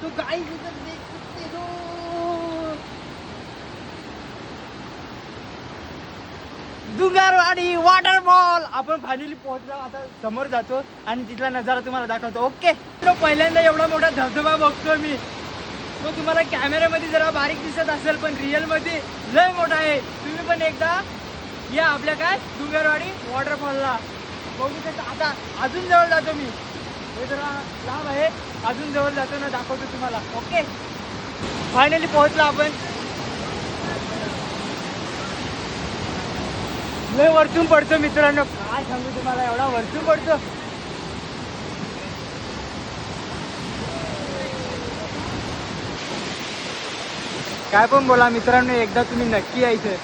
तो गाइस इधर देख सकते हो, डुंगरवाडी वॉटरफॉल. आपण फायनली पोहोचलो. आता समोर जातो आणि तिथला नजारा तुम्हाला दाखवतो. ओके. तो पहिल्यांदा एवढा मोठा धबधबा बघतो मी. तो तुम्हाला कॅमेऱ्यामध्ये जरा बारीक दिसत असेल पण रिअल मध्ये लय मोठा आहे. तुम्ही पण एकदा या आपल्या काय डुंगरवाडी वॉटरफॉलला बघू शकता. आता अजून जवळ जातो मी. हे जरा लांब आहे. अजून जवळ जातो ना दाखवतो तुम्हाला. ओके. फायनली पोहोचलो आपण. लय वरतून पडतो मित्रांनो. काय सांगू तुम्हाला, एवढा वरतून पडतो. काय पण बोला मित्रांनो, एकदा तुम्ही नक्की यायचं.